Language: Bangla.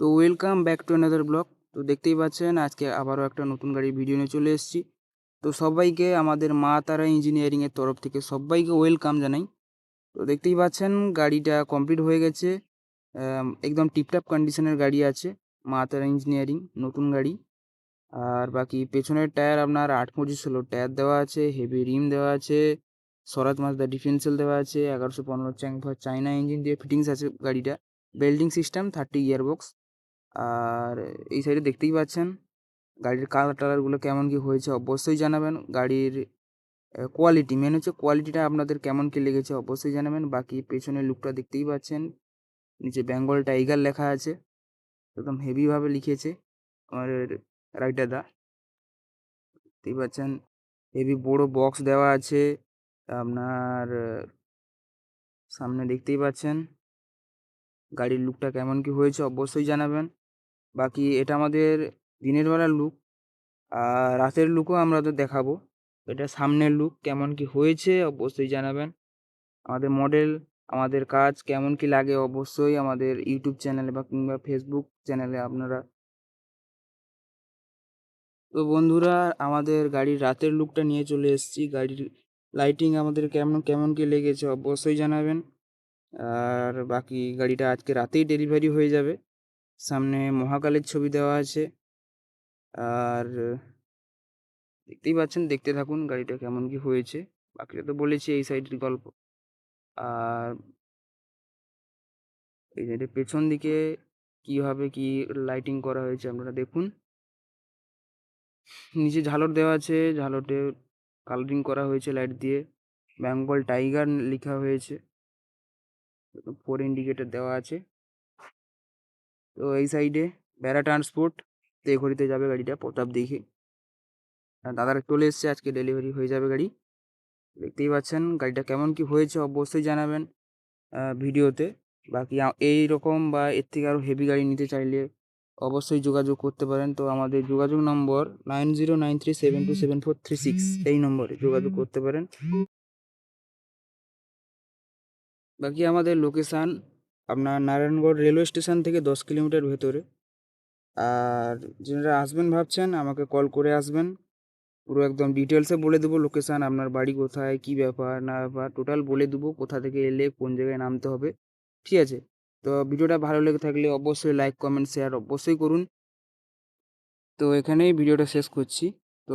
তো welcome back to another blog. তো দেখতেই পাচ্ছেন আজকে আবারও একটা নতুন গাড়ির ভিডিও নিয়ে চলে এসেছি। তো সবাইকে আমাদের মা তারা ইঞ্জিনিয়ারিংয়ের তরফ থেকে সবাইকে ওয়েলকাম জানাই। তো দেখতেই পাচ্ছেন গাড়িটা কমপ্লিট হয়ে গেছে, একদম টিপটাপ কন্ডিশনের গাড়ি আছে। মা তারা ইঞ্জিনিয়ারিং নতুন গাড়ি। আর বাকি পেছনের টায়ার আপনার 8 পঁচিশ 16 টায়ার দেওয়া আছে, হেভি রিম দেওয়া আছে, স্বরাজ মাজদা ডিফারেন্সিয়াল দেওয়া আছে, 1115 চাইনা ইঞ্জিন দিয়ে ফিটিংস আছে গাড়িটা। Belting system 30 gearbox. আর এই সাইডে দেখতেই পাচ্ছেন গাড়ির কালার টালারগুলো কেমন কি হয়েছে অবশ্যই জানাবেন। গাড়ির কোয়ালিটি মেন হচ্ছে কোয়ালিটিটা আপনাদের কেমন কি লেগেছে অবশ্যই জানাবেন। বাকি পেছনের লুকটা দেখতেই পাচ্ছেন, নিচে বেঙ্গল টাইগার লেখা আছে, একদম হেভিভাবে লিখেছে আমার রাইটার দা। দেখতেই পাচ্ছেন হেভি বড় বক্স দেওয়া আছে আপনার সামনে। দেখতেই পাচ্ছেন গাড়ির লুকটা কেমন কি হয়েছে অবশ্যই জানাবেন। বাকি এটা আমাদের দিনের বেলার লুক, আর রাতের লুকও আমরা তো দেখাবো। এটা সামনের লুক কেমন কি হয়েছে অবশ্যই জানাবেন। আমাদের মডেল, আমাদের কাজ কেমন কি লাগে অবশ্যই আমাদের ইউটিউব চ্যানেলে বা কিংবা ফেসবুক চ্যানেলে আপনারা। তো বন্ধুরা, আমাদের গাড়ির রাতের লুকটা নিয়ে চলে এসেছি। গাড়ির লাইটিং আমাদের কেমন কেমন কি লেগেছে অবশ্যই জানাবেন। আর বাকি গাড়িটা আজকে রাতেই ডেলিভারি হয়ে যাবে। সামনে মহাকালের ছবি দেওয়া আছে। আর দেখতেই পাচ্ছেন, দেখতে থাকুন গাড়িটা কেমন কি হয়েছে। বাকিটা তো বলেছি এই সাইডের গল্প। আর এই সাইডে পেছন দিকে কিভাবে কি লাইটিং করা হয়েছে আপনারা দেখুন। নিচে ঝালর দেওয়া আছে, ঝালরে কালারিং করা হয়েছে লাইট দিয়ে। বেঙ্গল টাইগার লেখা হয়েছে, 4 ইন্ডিকেটর দেওয়া আছে। তো এই সাইডে বেড়া ট্রান্সপোর্ট তেঘড়িতে যাবে গাড়িটা প্রতাপ দেখে। দাদারা চলে এসছে, আজকে ডেলিভারি হয়ে যাবে গাড়ি। দেখতেই পাচ্ছেন গাড়িটা কেমন কি হয়েছে অবশ্যই জানাবেন ভিডিওতে। বাকি এই রকম বা এর থেকে আরও হেভি গাড়ি নিতে চাইলে অবশ্যই যোগাযোগ করতে পারেন। তো আমাদের যোগাযোগ নম্বর 9093727436, এই নম্বরে যোগাযোগ করতে পারেন। বাকি আমাদের লোকেশান আপনার নারায়ণগড় রেলওয়ে স্টেশন থেকে 10 কিলোমিটার ভেতরে। আর যারা আসবেন ভাবছেন আমাকে কল করে আসবেন, পুরো একদম ডিটেলসে বলে দেবো লোকেশান, আপনার বাড়ি কোথায়, কী ব্যাপার না ব্যাপার টোটাল বলে দেবো, কোথা থেকে এলে কোন জায়গায় নামতে হবে। ঠিক আছে? তো ভিডিওটা ভালো লেগে থাকলে অবশ্যই লাইক কমেন্ট শেয়ার অবশ্যই করুন। তো এখানেই ভিডিওটা শেষ করছি। তো